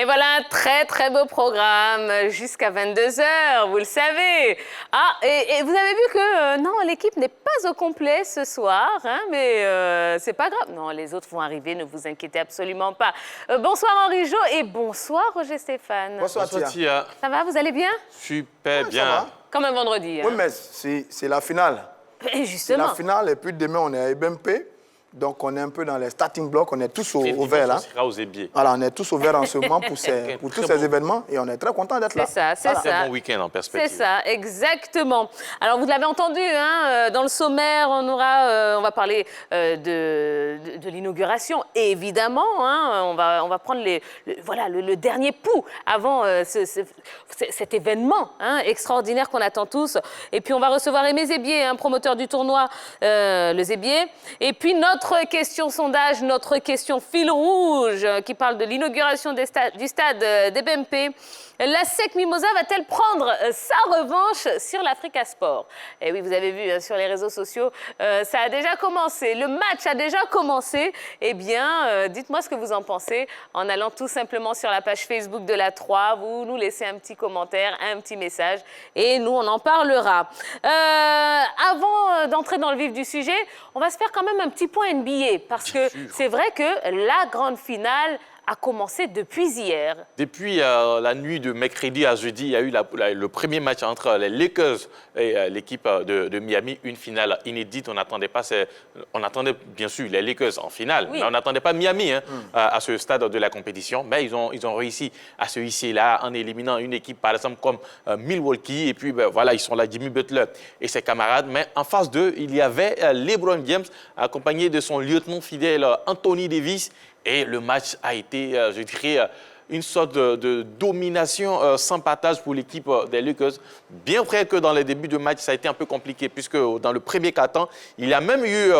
Et voilà un très très beau programme jusqu'à 22 h, vous le savez. Ah, et vous avez vu que non, l'équipe n'est pas au complet ce soir, hein, mais c'est pas grave. Non, les autres vont arriver, ne vous inquiétez absolument pas. Bonsoir Henri Jo et bonsoir Roger Stéphane. Bonsoir Tia. Ça va, vous allez bien? Super bien. Comme un vendredi. Oui, mais c'est la finale. Et justement. C'est la finale et puis demain on est à EBMP. Donc, on est un peu dans les starting blocks, on est tous au vert là. On sera aux ébiers. Voilà, on est tous au vert en ce moment pour tous ces événements et on est très contents d'être là. C'est ça, c'est ça. C'est un bon week-end en perspective. C'est ça, exactement. Alors, vous l'avez entendu, hein, dans le sommaire, on va parler de l'inauguration. Évidemment, hein, on va prendre le dernier pouls avant cet événement extraordinaire qu'on attend tous. Et puis, on va recevoir Aimé Zébier, promoteur du tournoi, le Zébier. Et puis, notre question sondage, notre question fil rouge qui parle de l'inauguration du stade d'EBMP. La SEC Mimosa va-t-elle prendre sa revanche sur l'Africa Sport? Et oui, vous avez vu sur les réseaux sociaux, ça a déjà commencé. Le match a déjà commencé. Eh bien, dites-moi ce que vous en pensez en allant tout simplement sur la page Facebook de la 3. Vous nous laissez un petit commentaire, un petit message et nous, on en parlera. Avant d'entrer dans le vif du sujet, on va se faire quand même un petit point NBA parce que c'est vrai que la grande finale a commencé depuis hier. Depuis la nuit de mercredi à jeudi, il y a eu le premier match entre les Lakers et l'équipe de Miami, une finale inédite. On attendait bien sûr les Lakers en finale, oui. Mais on n'attendait pas Miami à ce stade de la compétition. Mais ils ont réussi à se hisser là en éliminant une équipe par exemple comme Milwaukee. Et puis voilà, ils sont là, Jimmy Butler et ses camarades. Mais en face d'eux, il y avait LeBron James accompagné de son lieutenant fidèle Anthony Davis. Et le match a été, je dirais, une sorte de domination sans partage pour l'équipe des Lakers. Bien vrai que dans les débuts de match, ça a été un peu compliqué, puisque dans le premier quart-temps, il y a même eu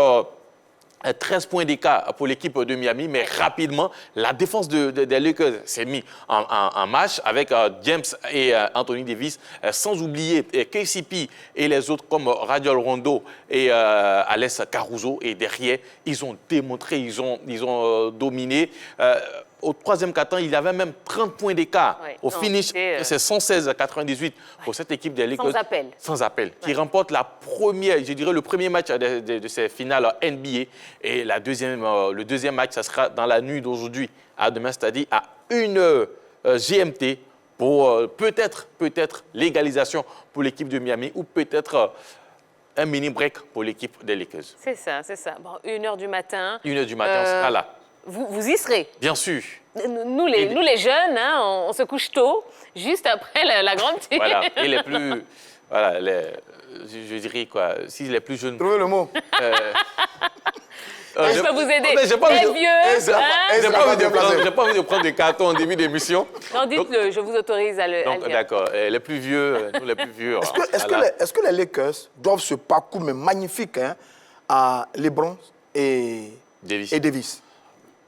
13 points d'écart pour l'équipe de Miami, mais rapidement, la défense des Lakers s'est mise en marche avec James et Anthony Davis, sans oublier KCP et les autres comme Rajon Rondo et Alex Caruso. Et derrière, ils ont démontré, ils ont dominé. Au troisième quart-temps, il y avait même 30 points d'écart. Oui. Au finish, c'est 116-98 pour cette équipe des Lakers. Sans appel. Sans appel. Ouais. Qui remporte le premier match de ces finales NBA. Et le deuxième match, ça sera dans la nuit d'aujourd'hui, à demain, c'est-à-dire à 1h GMT, pour peut-être l'égalisation pour l'équipe de Miami ou peut-être un mini-break pour l'équipe des Lakers. C'est ça. Bon, 1h du matin. 1h du matin, on sera là. Vous y serez? Bien sûr. Nous les jeunes, on se couche tôt, juste après la grande team. Voilà, et les plus... Voilà, je dirais quoi, si les plus jeunes... Trouvez le mot. Je peux vous aider. J'ai pas envie de prendre des cartons en début d'émission. Non, dites-le, je vous autorise à le dire. D'accord, les plus vieux, nous les plus vieux... Est-ce que les Lakers doivent ce parcours mais magnifique à LeBron et Davis?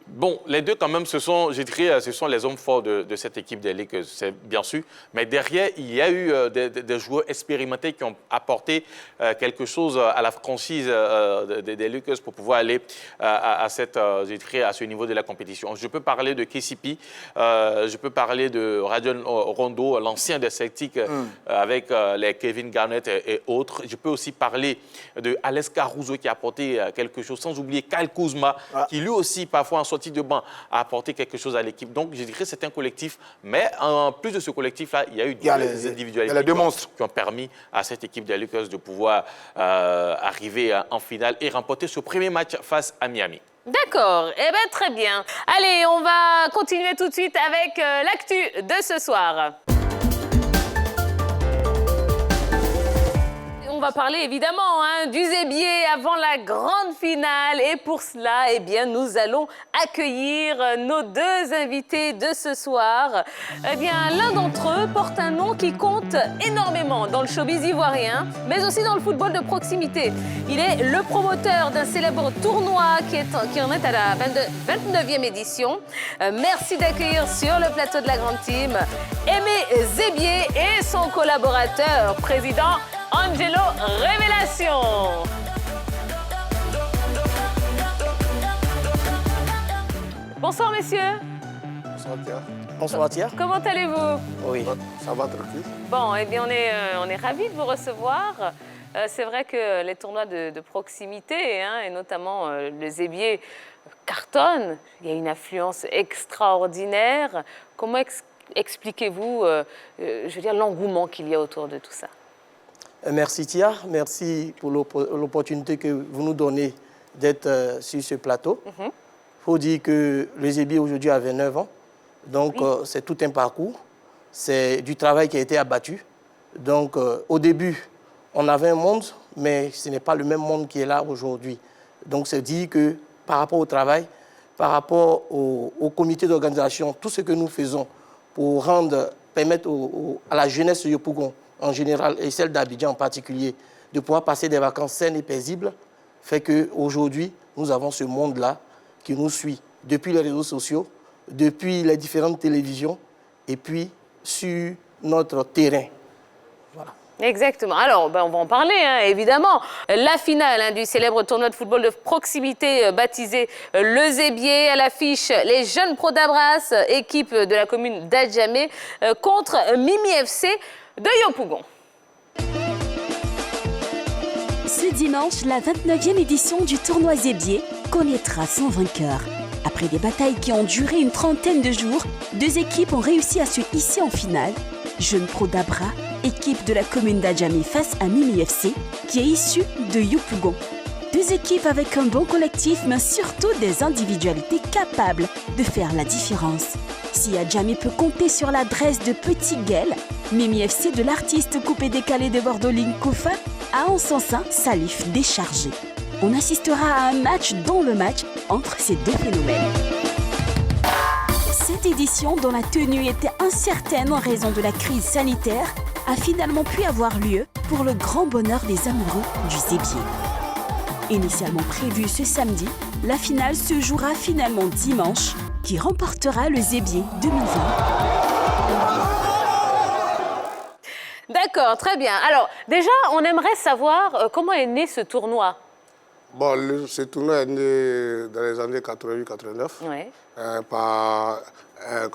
Bon, les deux quand même, ce sont les hommes forts de cette équipe des Lakers, c'est bien sûr. Mais derrière, il y a eu des joueurs expérimentés qui ont apporté quelque chose à la franchise des Lakers pour pouvoir aller à ce niveau de la compétition. Je peux parler de KCP, je peux parler de Rajon Rondo, l'ancien des Celtics, avec les Kevin Garnett et autres. Je peux aussi parler de Alex Caruso qui a apporté quelque chose, sans oublier Kyle Kuzma, qui lui aussi, parfois, en sortie de banc, a apporté quelque chose à l'équipe. Donc, je dirais que c'est un collectif. Mais en plus de ce collectif-là, il y a eu des individualités qui ont permis à cette équipe des Lakers de pouvoir arriver en finale et remporter ce premier match face à Miami. D'accord, eh bien très bien. Allez, on va continuer tout de suite avec l'actu de ce soir. On va parler évidemment du Zébier avant la grande finale et pour cela, eh bien, nous allons accueillir nos deux invités de ce soir. Eh bien, l'un d'entre eux porte un nom qui compte énormément dans le showbiz ivoirien, mais aussi dans le football de proximité. Il est le promoteur d'un célèbre tournoi qui en est à la 29e édition. Merci d'accueillir sur le plateau de la grande team Aimé Zébier et son collaborateur, président Angelo Révélation. Bonsoir, messieurs. Bonsoir, Pierre. Bonsoir Tia. Comment allez-vous? Oui. Ça va tranquille. Bon, eh bien, on est ravis de vous recevoir. C'est vrai que les tournois de proximité, hein, et notamment le Zébier, cartonnent. Il y a une affluence extraordinaire. Comment expliquez-vous, je veux dire, l'engouement qu'il y a autour de tout ça? Merci Tia, merci pour l'opportunité que vous nous donnez d'être sur ce plateau. Il faut dire que le Zébier aujourd'hui a 29 ans, donc c'est tout un parcours, c'est du travail qui a été abattu. Donc au début, on avait un monde, mais ce n'est pas le même monde qui est là aujourd'hui. Donc c'est dire que par rapport au travail, par rapport au comité d'organisation, tout ce que nous faisons pour permettre à la jeunesse de Yopougon en général et celle d'Abidjan en particulier, de pouvoir passer des vacances saines et paisibles, fait qu'aujourd'hui, nous avons ce monde-là qui nous suit depuis les réseaux sociaux, depuis les différentes télévisions et puis sur notre terrain. Voilà. Exactement. Alors, on va en parler, hein, évidemment. La finale, hein, du célèbre tournoi de football de proximité baptisé le Zébier, à l'affiche les jeunes Pro d'Abras, équipe de la commune d'Adjamé, contre Mimi FC de Yopougon. Ce dimanche, la 29e édition du tournoi Zébier connaîtra son vainqueur. Après des batailles qui ont duré une trentaine de jours, deux équipes ont réussi à se hisser en finale. Jeunes Pro d'Abras, équipe de la commune d'Adjamé face à Mimi FC, qui est issue de Yopougon. Deux équipes avec un bon collectif, mais surtout des individualités capables de faire la différence. Si Adjamé peut compter sur l'adresse de Petit Guel, Mimi FC de l'artiste coupé décalé de Bordeaux-Ligne Kofa a en son sein Salif déchargé. On assistera à un match dans le match entre ces deux phénomènes. Cette édition, dont la tenue était incertaine en raison de la crise sanitaire, a finalement pu avoir lieu pour le grand bonheur des amoureux du Zébier. Initialement prévue ce samedi, la finale se jouera finalement dimanche, qui remportera le Zébier 2020. D'accord, très bien. Alors, déjà, on aimerait savoir comment est né ce tournoi. Bon, ce tournoi est né dans les années 88-89 par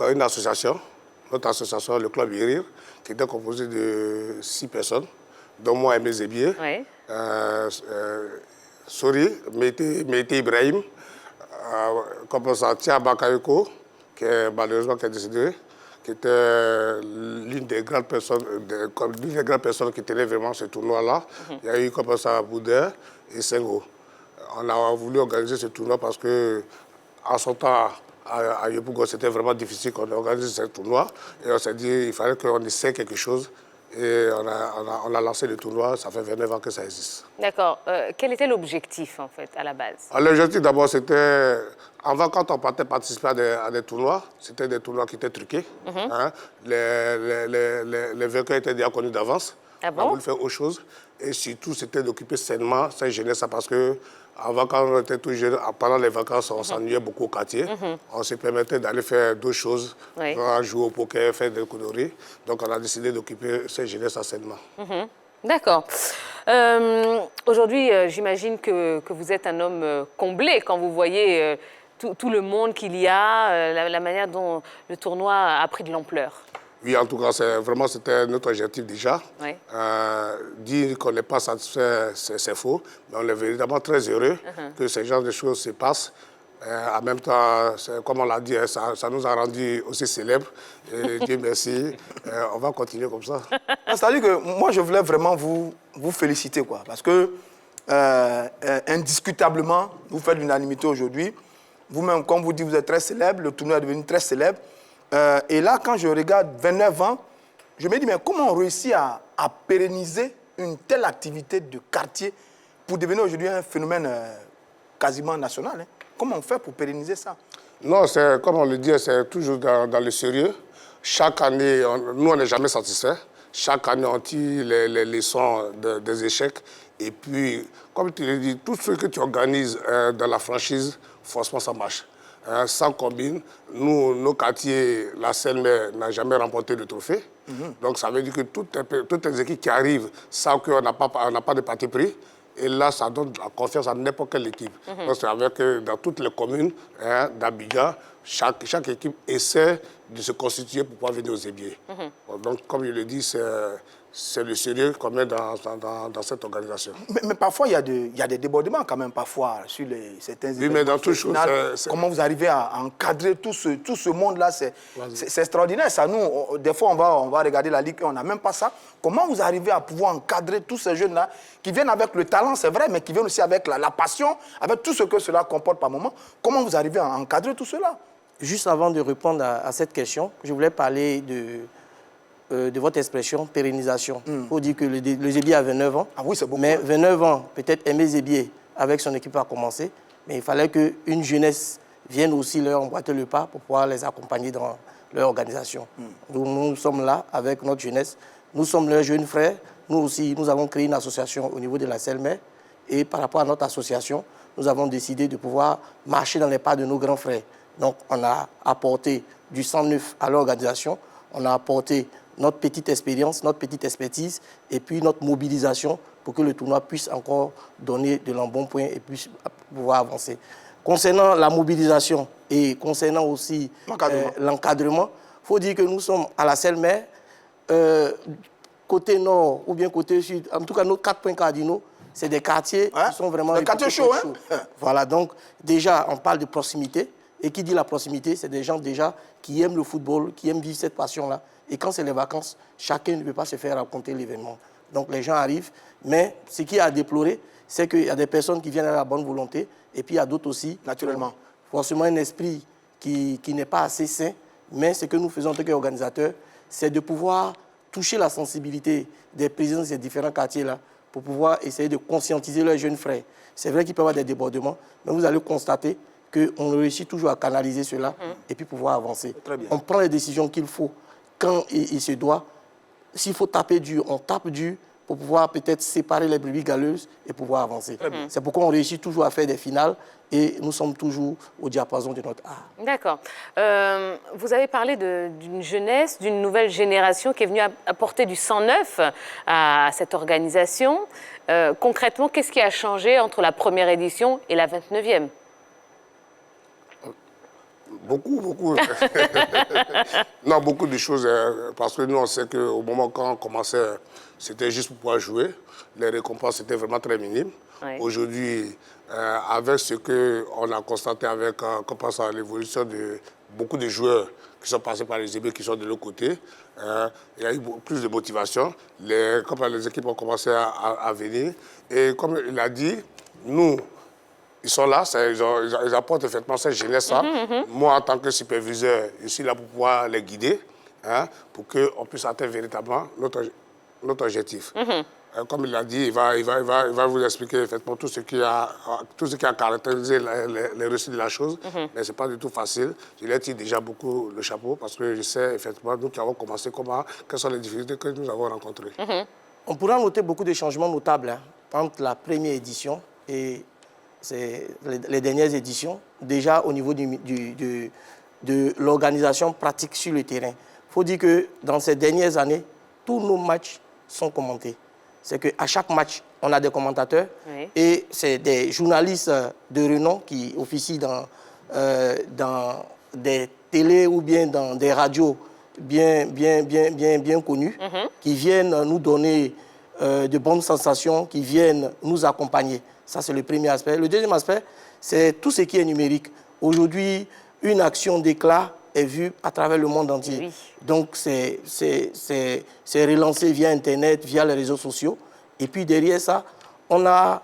une association, notre association, le Club Irir, qui était composé de 6 personnes, dont moi et mes Zébier, Sori, Mété Ibrahim, comme ça, Tia Bakayoko, qui est malheureusement décédé, qui était l'une des grandes personnes, qui tenait vraiment ce tournoi-là. Il y a eu comme ça Boudin et Sengo. On a voulu organiser ce tournoi parce que, en son temps, à Yopougon, c'était vraiment difficile qu'on organise ce tournoi. Et on s'est dit qu'il fallait qu'on essaie quelque chose. Et on a lancé le tournoi, ça fait 29 ans que ça existe. D'accord. Quel était l'objectif, en fait, à la base? L'objectif, d'abord, c'était... Avant, quand on partait participer à des tournois, c'était des tournois qui étaient truqués. Hein? Les vainqueurs étaient déjà connus d'avance. Ah bon? On voulait faire autre chose. Et surtout, c'était d'occuper sainement sa jeunesse, parce que avant, quand on était tout jeune, pendant les vacances, on s'ennuyait beaucoup au quartier. On se permettait d'aller faire d'autres choses, jouer au poker, faire des conneries. Donc, on a décidé d'occuper sa jeunesse sainement. D'accord. Aujourd'hui, j'imagine que vous êtes un homme comblé quand vous voyez tout le monde qu'il y a, la manière dont le tournoi a pris de l'ampleur. Oui, en tout cas, c'était notre objectif déjà. Dire qu'on n'est pas satisfait, c'est faux. Mais on est véritablement très heureux que ce genre de choses se passent. En même temps, comme on l'a dit, ça nous a rendus aussi célèbres. Et Dieu merci, on va continuer comme ça. C'est-à-dire que moi, je voulais vraiment vous féliciter, quoi, parce que, indiscutablement, vous faites l'unanimité aujourd'hui. Vous-même, comme vous dites, vous êtes très célèbre, le tournoi est devenu très célèbre. Et là, quand je regarde 29 ans, je me dis, mais comment on réussit à pérenniser une telle activité de quartier pour devenir aujourd'hui un phénomène quasiment national, hein? Comment on fait pour pérenniser ça? Non, comme on le dit, c'est toujours dans le sérieux. Chaque année, nous, on n'est jamais satisfait. Chaque année, on tire les leçons des échecs. Et puis, comme tu l'as dit, tout ce que tu organises dans la franchise, franchement, ça marche. Sans combine, nos quartiers, la Seine-Mère n'a jamais remporté de trophée. Donc, ça veut dire que toutes les équipes qui arrivent savent qu'on n'a pas de parti pris. Et là, ça donne la confiance à n'importe quelle équipe. Donc, c'est avec dans toutes les communes d'Abidjan, chaque équipe essaie de se constituer pour pouvoir venir aux Ébiers. Donc, comme je le dis, c'est le sérieux qu'on met dans cette organisation. Mais parfois, il y a des débordements quand même, parfois, sur certains événements. Oui, mais dans toute chose, comment vous arrivez à encadrer tout ce monde-là, c'est extraordinaire. Ça, nous, des fois, on va regarder la Ligue 1, on n'a même pas ça. Comment vous arrivez à pouvoir encadrer tous ces jeunes-là qui viennent avec le talent, c'est vrai, mais qui viennent aussi avec la passion, avec tout ce que cela comporte par moment. Comment vous arrivez à encadrer tout cela? Juste avant de répondre à cette question, je voulais parler de votre expression pérennisation. Il faut dire que le Zébier a 29 ans. Ah oui, c'est beaucoup. Mais 29 ans, peut-être Aimé Zébier, avec son équipe, a commencé. Mais il fallait qu'une jeunesse vienne aussi leur emboîter le pas pour pouvoir les accompagner dans leur organisation. Nous sommes là avec notre jeunesse. Nous sommes leurs jeunes frères. Nous aussi, nous avons créé une association au niveau de la Selmer. Et par rapport à notre association, nous avons décidé de pouvoir marcher dans les pas de nos grands frères. Donc, on a apporté du sang neuf à l'organisation. On a apporté notre petite expérience, notre petite expertise et puis notre mobilisation pour que le tournoi puisse encore donner de l'embonpoint et puisse pouvoir avancer. Concernant la mobilisation et concernant aussi l'encadrement, il faut dire que nous sommes à la Selmer, côté nord ou bien côté sud, en tout cas nos 4 points cardinaux, c'est des quartiers qui sont vraiment... Des quartiers chauds, Voilà, donc déjà on parle de proximité. Et qui dit la proximité, c'est des gens déjà qui aiment le football, qui aiment vivre cette passion-là. Et quand c'est les vacances, chacun ne peut pas se faire raconter l'événement. Donc les gens arrivent, mais ce qui est à déplorer, c'est qu'il y a des personnes qui viennent à la bonne volonté, et puis il y a d'autres aussi, naturellement, forcément un esprit qui n'est pas assez sain. Mais ce que nous faisons en tant qu'organisateurs, c'est de pouvoir toucher la sensibilité des présidents de ces différents quartiers-là pour pouvoir essayer de conscientiser leurs jeunes frères. C'est vrai qu'il peut y avoir des débordements, mais vous allez constater qu'on réussit toujours à canaliser cela et puis pouvoir avancer. On prend les décisions qu'il faut quand il se doit. S'il faut taper dur, on tape dur pour pouvoir peut-être séparer les brebis galeuses et pouvoir avancer. C'est pourquoi on réussit toujours à faire des finales et nous sommes toujours au diapason de notre art. D'accord. Vous avez parlé d'une jeunesse, d'une nouvelle génération qui est venue apporter du sang neuf à cette organisation. Concrètement, qu'est-ce qui a changé entre la première édition et la 29e ? Beaucoup. Non, beaucoup de choses, parce que nous, on sait qu'au moment quand on commençait, c'était juste pour pouvoir jouer. Les récompenses étaient vraiment très minimes. Oui. Aujourd'hui, avec ce qu'on a constaté avec l'évolution de beaucoup de joueurs qui sont passés par les EB, qui sont de l'autre côté, il y a eu plus de motivation. Les équipes ont commencé à venir. Et comme il a dit, nous, ils sont là, ils apportent effectivement cette jeunesse-là. Moi, en tant que superviseur, je suis là pour pouvoir les guider, pour qu'on puisse atteindre véritablement notre objectif. Comme il l'a dit, il va vous expliquer effectivement tout ce qui a caractérisé les réussites de la chose. Mais ce n'est pas du tout facile. Je lui ai tiré déjà beaucoup le chapeau parce que je sais effectivement, nous qui avons commencé, quelles sont les difficultés que nous avons rencontrées. On pourra noter beaucoup de changements notables entre la première édition et les dernières éditions, déjà au niveau de l'organisation pratique sur le terrain. Il faut dire que dans ces dernières années, tous nos matchs sont commentés. C'est qu'à chaque match, on a des commentateurs et c'est des journalistes de renom qui officient dans des télés ou bien dans des radios bien connues, qui viennent nous donner de bonnes sensations, qui viennent nous accompagner. Ça, c'est le premier aspect. Le deuxième aspect, c'est tout ce qui est numérique. Aujourd'hui, une action d'éclat est vue à travers le monde entier. Oui. Donc, c'est relancé via Internet, via les réseaux sociaux. Et puis, derrière ça, on a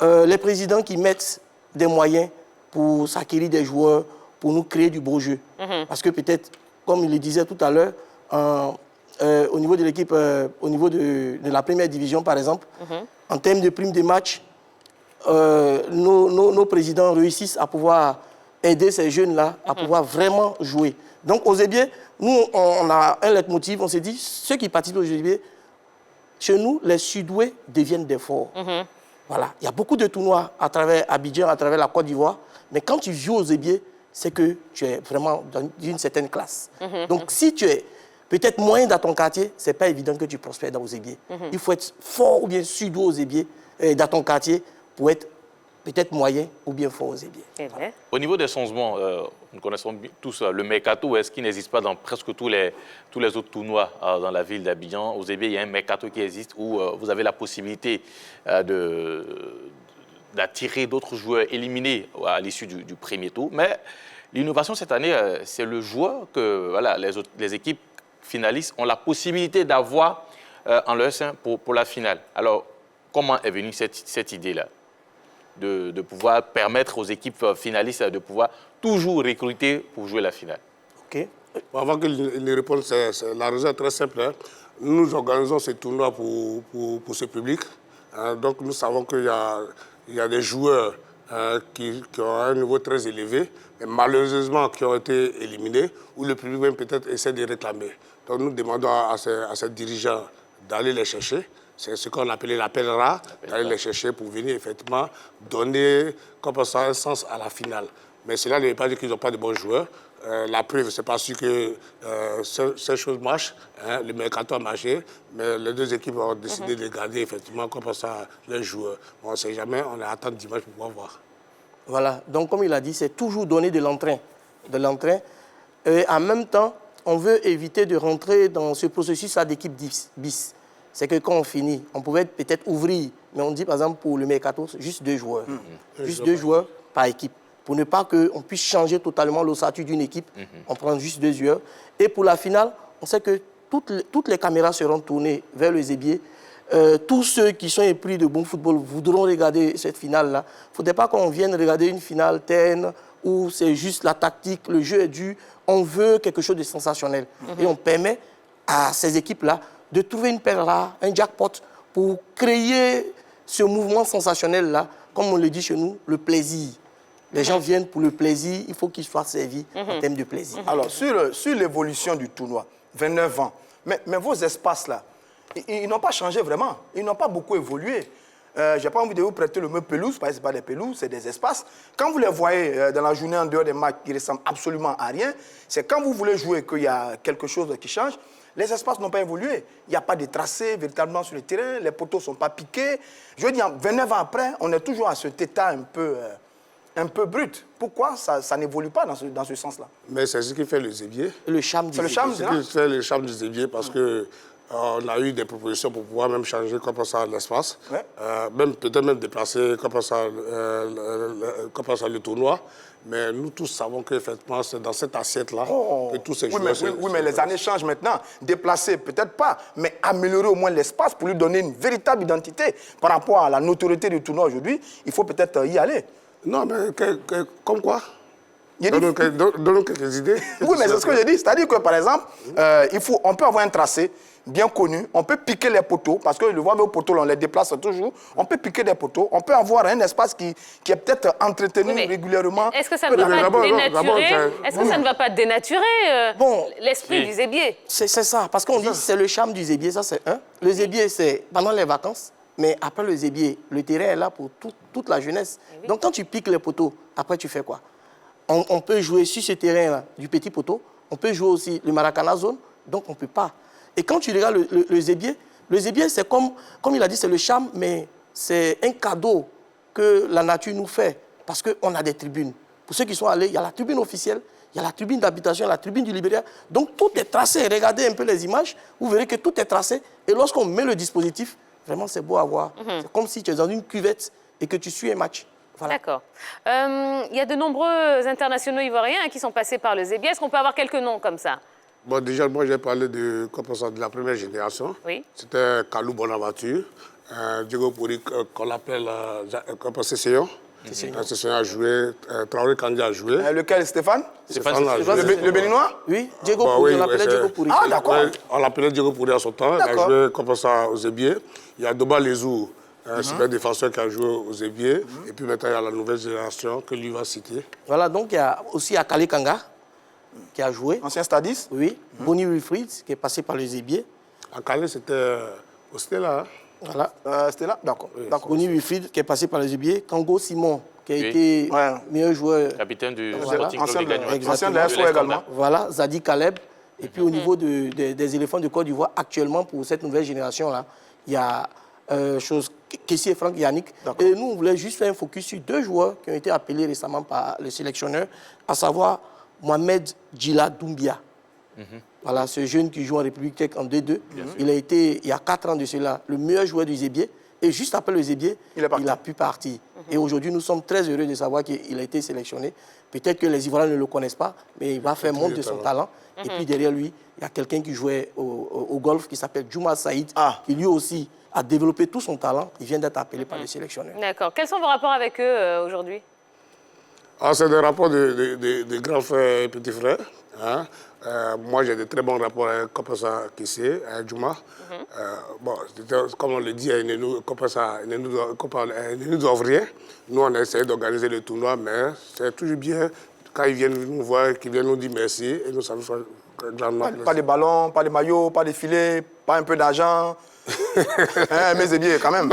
les présidents qui mettent des moyens pour s'acquérir des joueurs, pour nous créer du beau jeu. Parce que peut-être, comme il le disait tout à l'heure, au niveau de l'équipe, au niveau de la première division, par exemple, en termes de primes de match, nos présidents réussissent à pouvoir aider ces jeunes-là à pouvoir vraiment jouer. Donc, aux Zébiers, nous, on a un leitmotiv, on s'est dit, ceux qui participent aux Zébiers, chez nous, les Sudoués deviennent des forts. Voilà. Il y a beaucoup de tournois à travers Abidjan, à travers la Côte d'Ivoire, mais quand tu joues aux Zébiers, c'est que tu es vraiment d'une certaine classe. Donc, si tu es peut-être moyen dans ton quartier, ce n'est pas évident que tu prospères dans aux Zébiers. Il faut être fort ou bien Sudou aux Zébiers, dans ton quartier, pour être peut-être moyen ou bien fort aux Zébiers. Eh bien. Au niveau des changements, nous connaissons tous le mercato, est-ce qu'il n'existe pas dans presque tous les autres tournois dans la ville d'Abidjan? Aux Zébiers, il y a un mercato qui existe où vous avez la possibilité d'attirer d'autres joueurs éliminés à l'issue du premier tour. Mais l'innovation cette année, c'est le joueur que voilà, les équipes finalistes ont la possibilité d'avoir en leur sein pour la finale. Alors, comment est venue cette idée-là de pouvoir permettre aux équipes finalistes de pouvoir toujours recruter pour jouer la finale? OK. Avant qu'il ne réponde, la raison est très simple. Hein. Nous organisons ce tournoi pour ce public. Donc nous savons qu'il y a des joueurs qui ont un niveau très élevé, mais malheureusement qui ont été éliminés, ou le public même peut-être essaie de réclamer. Donc nous demandons à ces dirigeants d'aller les chercher. C'est ce qu'on appelait la pèlerin, d'aller les chercher pour venir effectivement donner comme ça un sens à la finale. Mais cela ne veut pas dire qu'ils n'ont pas de bons joueurs. La preuve, c'est pas sûr que ces choses marchent. Hein. Le mercato a marché, mais les deux équipes ont décidé de garder effectivement comme ça les joueurs. Bon, on ne sait jamais, on attend dimanche pour pouvoir voir. Voilà, donc comme il a dit, c'est toujours donner de l'entrain. Et en même temps, on veut éviter de rentrer dans ce processus-là d'équipe bis. C'est que quand on finit, on pouvait peut-être ouvrir, mais on dit par exemple pour le mercato, juste 2 joueurs. Juste 2 joueurs par équipe. Pour ne pas qu'on puisse changer totalement l'ossature d'une équipe, on prend juste 2 joueurs. Et pour la finale, on sait que toutes les caméras seront tournées vers le Zébier. Tous ceux qui sont épris de bon football voudront regarder cette finale-là. Il ne faudrait pas qu'on vienne regarder une finale terne où c'est juste la tactique, le jeu est dur. On veut quelque chose de sensationnel. Et on permet à ces équipes-là de trouver une perle rare, un jackpot, pour créer ce mouvement sensationnel-là, comme on le dit chez nous, le plaisir. Les gens viennent pour le plaisir, il faut qu'ils soient servis en termes de plaisir. Alors, sur l'évolution du tournoi, 29 ans, mais vos espaces-là, ils n'ont pas changé vraiment. Ils n'ont pas beaucoup évolué. Je n'ai pas envie de vous prêter le mot pelouse, parce que ce n'est pas des pelouses, c'est des espaces. Quand vous les voyez dans la journée en dehors des matchs qui ne ressemblent absolument à rien, c'est quand vous voulez jouer qu'il y a quelque chose qui change. Les espaces n'ont pas évolué. Il n'y a pas de tracé véritablement sur le terrain, les poteaux ne sont pas piqués. Je veux dire, 29 ans après, on est toujours à cet état un peu brut. Pourquoi ça n'évolue pas dans ce sens-là? Mais c'est ce qui fait le Zébier. Le charme du C'est le Zébier. charme, C'est ce qui fait le charme du Zébier parce que on a eu des propositions pour pouvoir même changer comme ça l'espace, Ouais. peut-être même déplacer comme ça le tournoi. Mais nous tous savons qu'effectivement, c'est dans cette assiette-là que tous ces joueurs... Oui, mais les années changent maintenant. Déplacer, peut-être pas, mais améliorer au moins l'espace pour lui donner une véritable identité par rapport à la notoriété du tournoi aujourd'hui. Il faut peut-être y aller. Non, mais comme quoi? Il dit- Donne-nous quelques idées. Oui, mais c'est ce que je dis. C'est-à-dire que, par exemple, on peut avoir un tracé bien connu, on peut piquer les poteaux, parce que le voit au poteau, on les déplace toujours. On peut piquer des poteaux, on peut avoir un espace qui est peut-être entretenu Oui, mais régulièrement. Est-ce que ça ne va pas dénaturer Est-ce que ça ne va pas dénaturer l'esprit du Zébier? C'est ça, parce qu'on dit que c'est le charme du Zébier, ça c'est un. Le Zébier, c'est pendant les vacances, mais après le Zébier, le terrain est là pour toute la jeunesse. Oui. Donc quand tu piques les poteaux, après tu fais quoi? On peut jouer sur ce terrain-là du petit poteau, on peut jouer aussi le Maracana zone, donc on ne peut pas. Et quand tu regardes le Zébier c'est comme il a dit, c'est le charme, mais c'est un cadeau que la nature nous fait, parce qu'on a des tribunes. Pour ceux qui sont allés, il y a la tribune officielle, il y a la tribune d'habitation, la tribune du Libéria. Donc tout est tracé. Regardez un peu les images, vous verrez que tout est tracé. Et lorsqu'on met le dispositif, vraiment c'est beau à voir. C'est comme si tu es dans une cuvette et que tu suis un match. Voilà. D'accord. Il y a de nombreux internationaux ivoiriens qui sont passés par le Zébier. Est-ce qu'on peut avoir quelques noms comme ça? Bon, déjà, moi, j'ai parlé de la première génération. Oui. C'était Kalou Bonaventure, Diego Pouri, qu'on l'appelle Session. Session a joué, Traoré Kandi a joué. Lequel, Stéphane? Stéphane a Stéphane, joué. Le Béninois? Oui, Diego Bah Pouri, oui, on l'appelait c'est- Diego Pouri. Ah, d'accord. Ouais, on l'appelait Diego Pouri à son temps. Il a D'accord. joué comme ça aux Zébier. Il y a Doba Lezou, c'est un défenseur qui a joué aux Zébier. Et puis maintenant, il y a la nouvelle génération que lui va citer. Voilà, donc il y a aussi Akale Kanga qui a joué. Ancien Stadis? Oui, Bonnie Wilfried qui est passé par le Zébier. À Calais, c'était au Stella. Hein. Voilà. C'était là? D'accord. D'accord. Bonnie Wilfried qui est passé par le Zébier. Kango Simon qui a Oui. été Ouais. meilleur joueur. Capitaine du Voilà. Sporting Club Ancien de de- Gagnon. ancien de De la SO l'Escambert. également. Voilà, Zadi Kaleb. Et puis au niveau des éléphants de Côte d'Ivoire, actuellement, pour cette nouvelle génération-là, il y a Kessie et Franck Yannick. Et nous, on voulait juste faire un focus sur 2 joueurs qui ont été appelés récemment par le sélectionneur, à savoir Mohamed Djila Doumbia. Voilà, ce jeune qui joue en République tchèque en D2. Il a été, il y a 4 ans de cela, le meilleur joueur du Zébier. Et juste après le Zébier, il a pu partir. Et aujourd'hui, nous sommes très heureux de savoir qu'il a été sélectionné. Peut-être que les Ivoiriens ne le connaissent pas, mais il va faire montre de son talent. Et puis derrière lui, il y a quelqu'un qui jouait au golf qui s'appelle Djouma Saïd, qui lui aussi a développé tout son talent. Il vient d'être appelé par le sélectionneur. D'accord. Quels sont vos rapports avec eux aujourd'hui? C'est des rapports de grands frères et petits frères. Hein. Moi, j'ai de très bons rapports avec Kopassa Kessie, avec Djouma. Bon, comme on le dit, Kopassa ne nous doivent rien. Nous, on a essayé d'organiser le tournoi, mais c'est toujours bien quand ils viennent nous voir, qu'ils viennent nous dire merci. Et nous savons pas de ballons, pas de maillots, pas de filets, pas un peu d'argent. Mais c'est bien quand même.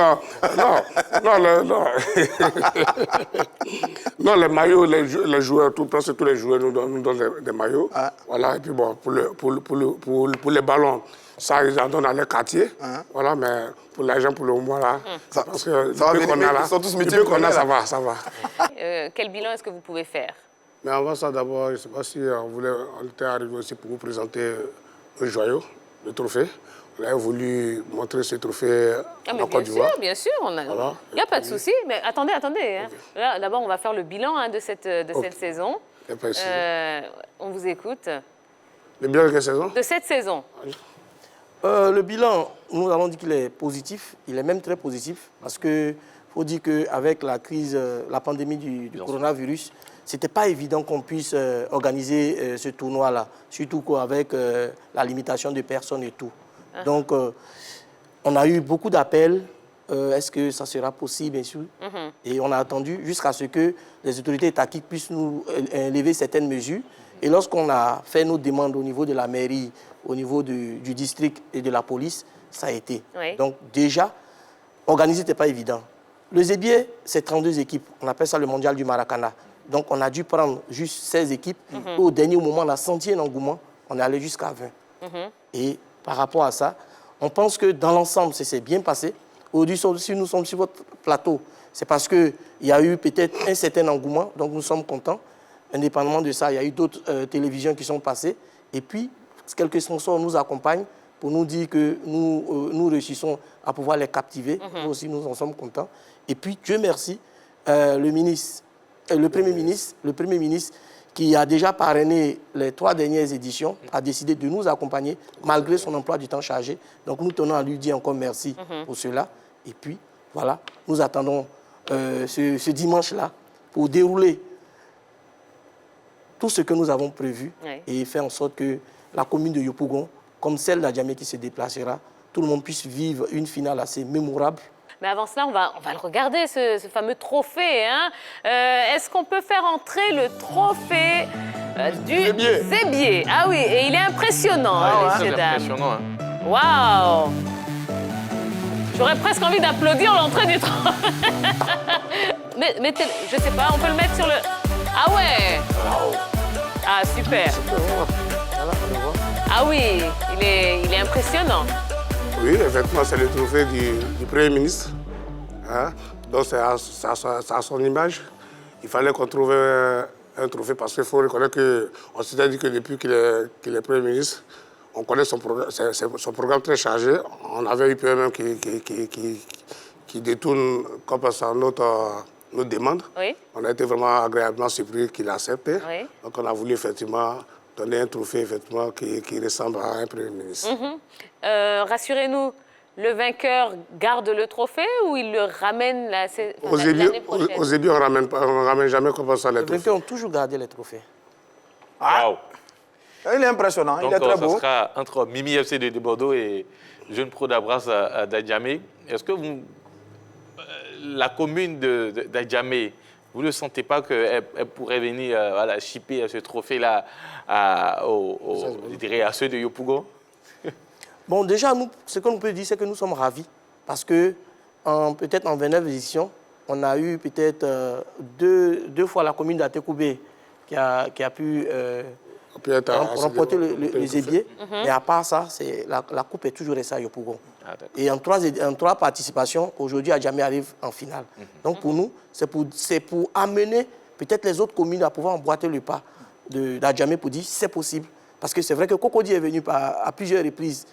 Non, les maillots, les joueurs, presque tous les joueurs nous donnent des maillots. Voilà, et puis bon, pour les ballons, ça, ils en donnent dans les quartiers. Voilà, mais pour l'argent, pour le moment, là, parce que ça va venir, ils sont tous métiers qu'on a, ça va. Quel bilan est-ce que vous pouvez faire? Mais avant ça, d'abord, je ne sais pas si on était arrivé aussi pour vous présenter un joyau, le trophée. On a voulu montrer ce trophée en Côte d'Ivoire. Bien sûr, il n'y a pas de souci. Mais attendez. Hein. Là, d'abord, on va faire le bilan de cette saison. On vous écoute. Le bilan de quelle saison? De cette saison. Le bilan, nous allons dire qu'il est positif. Il est même très positif parce qu'il faut dire qu'avec la crise, la pandémie du coronavirus, ce n'était pas évident qu'on puisse organiser ce tournoi-là, surtout avec la limitation de personnes et tout. Donc, on a eu beaucoup d'appels. Est-ce que ça sera possible, bien sûr? Et on a attendu jusqu'à ce que les autorités étatiques puissent nous lever certaines mesures. Et lorsqu'on a fait nos demandes au niveau de la mairie, au niveau du district et de la police, ça a été. Oui. Donc, déjà, organiser n'était pas évident. Le Zébier, c'est 32 équipes. On appelle ça le mondial du Maracana. Donc, on a dû prendre juste 16 équipes. Au dernier moment, on a senti un engouement. On est allé jusqu'à 20. Et par rapport à ça, on pense que dans l'ensemble, ça s'est bien passé. Aujourd'hui, si nous sommes sur votre plateau, c'est parce qu'il y a eu peut-être un certain engouement. Donc, nous sommes contents. Indépendamment de ça, il y a eu d'autres télévisions qui sont passées. Et puis, quelques sponsors nous accompagnent pour nous dire que nous réussissons à pouvoir les captiver. Nous aussi, nous en sommes contents. Et puis, Dieu merci, le Premier ministre, qui a déjà parrainé les 3 dernières éditions, a décidé de nous accompagner malgré son emploi du temps chargé. Donc, nous tenons à lui dire encore merci pour cela. Et puis, voilà, nous attendons ce dimanche-là pour dérouler tout ce que nous avons prévu et faire en sorte que la commune de Yopougon, comme celle d'Adjamé qui se déplacera, tout le monde puisse vivre une finale assez mémorable. Mais avant cela, on va le regarder, ce fameux trophée. Hein. Est-ce qu'on peut faire entrer le trophée du Zébier? Ah oui, et il est impressionnant, messieurs, dames. Impressionnant, hein. Waouh! J'aurais presque envie d'applaudir l'entrée du trophée. mais je sais pas, on peut le mettre sur le... Ah ouais! Ah, super! Ah oui, il est impressionnant. Oui, effectivement, c'est le trophée du Premier ministre. Hein? Donc, c'est à son image. Il fallait qu'on trouve un trophée parce qu'il faut reconnaître qu'on s'était dit que depuis qu'il est Premier ministre, on connaît son programme très chargé. On avait eu PMM qui détourne comme ça notre demande. Oui. On a été vraiment agréablement surpris qu'il a accepté. Oui. Donc, on a voulu effectivement donner un trophée effectivement, qui ressemble à un Premier ministre. Rassurez-nous, le vainqueur garde le trophée ou il le ramène l'année prochaine? Aux Zébier, on ne ramène jamais comme ça les trophées. Les vainqueurs ont toujours gardé les trophées. Wow. Il est impressionnant, Donc, il est très beau. Ça sera entre Mimi FC de Bordeaux et Jeune Pro d'Abras d'Adjamé. Est-ce que la commune d'Adjamé, vous ne sentez pas qu'elle pourrait venir chipper ce trophée-là à ceux de Yopougon? Bon, déjà, ce qu'on peut dire, c'est que nous sommes ravis. Parce que, peut-être en 29 éditions, on a eu peut-être deux fois la commune d'Atekoubé qui a pu remporter le Zébier. Mais à part ça, la coupe est toujours restée à Yopougon. Ah, d'accord. Et en trois participations, aujourd'hui, Adjamé arrive en finale. Donc pour nous, c'est pour amener peut-être les autres communes à pouvoir emboîter le pas d'Adjamé pour dire c'est possible. Parce que c'est vrai que Cocody est venu à plusieurs reprises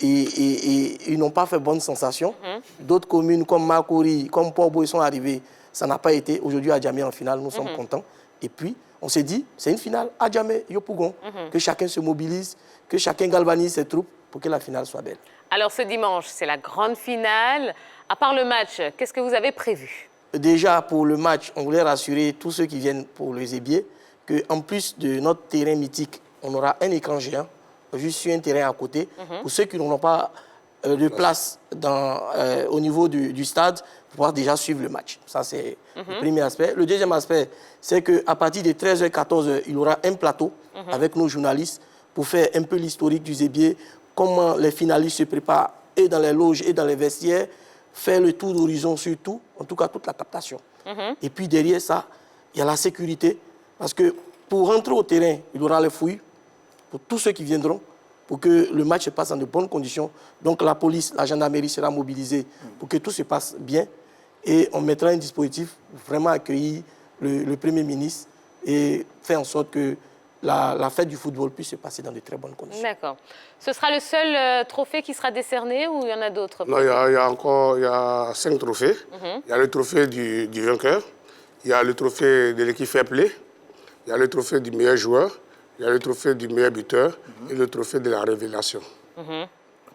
et ils n'ont pas fait bonne sensation. D'autres communes comme Makori, comme Porbo, ils sont arrivés. Ça n'a pas été. Aujourd'hui, Adjamé en finale, nous sommes contents. Et puis, on s'est dit, c'est une finale, Adjamé, Yopougon. Que chacun se mobilise, que chacun galvanise ses troupes pour que la finale soit belle. Alors ce dimanche, c'est la grande finale. À part le match, qu'est-ce que vous avez prévu? Déjà, pour le match, on voulait rassurer tous ceux qui viennent pour le Zébier qu'en plus de notre terrain mythique, on aura un écran géant, juste sur un terrain à côté. Pour ceux qui n'auront pas de place au niveau du stade, pour pouvoir déjà suivre le match. Ça, c'est le premier aspect. Le deuxième aspect, c'est qu'à partir de 13h, 14h, il y aura un plateau avec nos journalistes pour faire un peu l'historique du Zébier, comment les finalistes se préparent et dans les loges et dans les vestiaires, faire le tour d'horizon sur tout, en tout cas toute la captation. Et puis derrière ça, il y a la sécurité, parce que pour rentrer au terrain, il y aura les fouilles pour tous ceux qui viendront, pour que le match se passe dans de bonnes conditions. Donc la police, la gendarmerie sera mobilisée pour que tout se passe bien. Et on mettra un dispositif pour vraiment accueillir le Premier ministre et faire en sorte que la fête du football puisse se passer dans de très bonnes conditions. D'accord. Ce sera le seul trophée qui sera décerné ou il y en a d'autres? Non, il y a 5 trophées. Il y a le trophée du vainqueur, il y a le trophée de l'équipe fair play, il y a le trophée du meilleur joueur, il y a le trophée du meilleur buteur et le trophée de la révélation.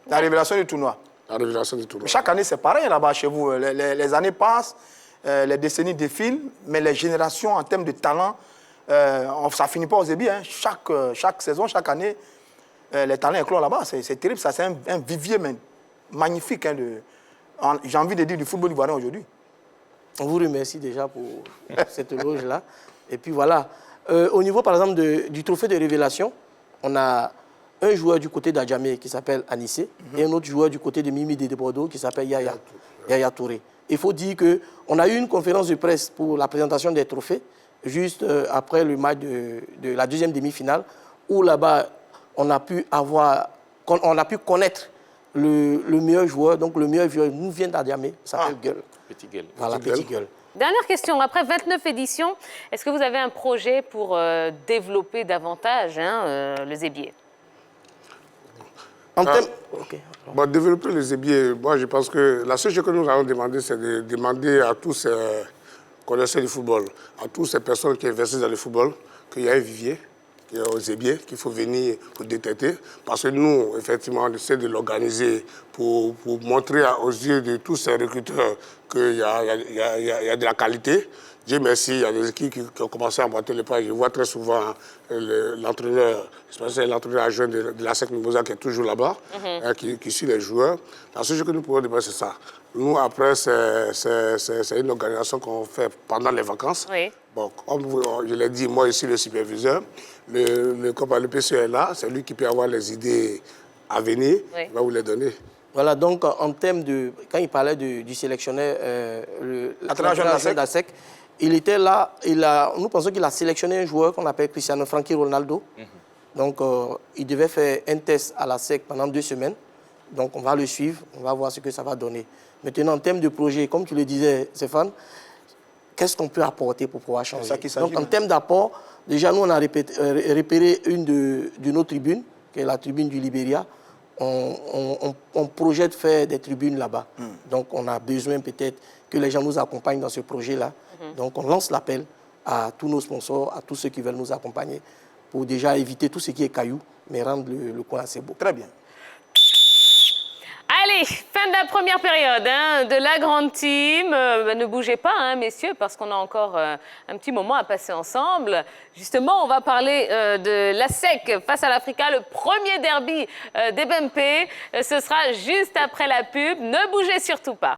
La révélation du tournoi. La révélation du tournoi. Chaque année, c'est pareil là-bas chez vous. Les années passent, les décennies défilent, mais les générations en termes de talent, ça ne finit pas aux Zébier. Hein. Chaque saison, chaque année, les talents éclosent là-bas. C'est terrible, ça. C'est un vivier magnifique. Hein, j'ai envie de dire du football ivoirien aujourd'hui. On vous remercie déjà pour cette loge-là. Et puis voilà. Au niveau, par exemple, du trophée de révélation, on a un joueur du côté d'Adjamé qui s'appelle Anissé et un autre joueur du côté de Mimi de Bordeaux qui s'appelle Yaya Touré. Il faut dire qu'on a eu une conférence de presse pour la présentation des trophées juste après le match de la deuxième demi-finale où là-bas, on a pu connaître le meilleur joueur. Donc le meilleur joueur nous vient d'Adjamé, s'appelle Gueule. Petit Gueule. Voilà, Petit Gueule. Dernière question, après 29 éditions, est-ce que vous avez un projet pour développer davantage le Zébier? Bon, développer le Zébier, moi je pense que la seule chose que nous allons demander, c'est de demander à tous ces connaisseurs du football, à toutes ces personnes qui investissent dans le football, qu'il y a un vivier au Zébier, qu'il faut venir pour détecter. Parce que nous, effectivement, on essaie de l'organiser pour montrer aux yeux de tous ces recruteurs qu'il y a de la qualité. Dieu merci, il y a des équipes qui ont commencé à emboîter le pas. Je vois très souvent l'entraîneur, je pense que c'est l'entraîneur adjoint de la SEC Mimosa qui est toujours là-bas, qui suit les joueurs. La seule chose que nous pouvons dire, c'est ça. Nous, après, c'est une organisation qu'on fait pendant les vacances. Oui. Bon, comme je l'ai dit, moi, je suis le superviseur. Le PCE est là, c'est lui qui peut avoir les idées à venir, il va vous les donner. Voilà, donc en termes de... Quand il parlait du sélectionneur, l'entraîneur de la SEC, il était là, nous pensons qu'il a sélectionné un joueur qu'on appelle Cristiano Frankie Ronaldo. Donc, il devait faire un test à la SEC pendant 2 semaines. Donc, on va le suivre, on va voir ce que ça va donner. Maintenant, en termes de projet, comme tu le disais, Stéphane, qu'est-ce qu'on peut apporter pour pouvoir changer? Donc, en termes d'apport, déjà, nous, on a repéré une de nos tribunes, qui est la tribune du Libéria. On projette faire des tribunes là-bas. Donc, on a besoin peut-être que les gens nous accompagnent dans ce projet-là. Donc, on lance l'appel à tous nos sponsors, à tous ceux qui veulent nous accompagner pour déjà éviter tout ce qui est cailloux, mais rendre le coin assez beau. Très bien. Allez, fin de la première période de la grande team. Ne bougez pas, messieurs, parce qu'on a encore un petit moment à passer ensemble. Justement, on va parler de la SEC face à l'Africa, le premier derby des BMP. Ce sera juste après la pub. Ne bougez surtout pas.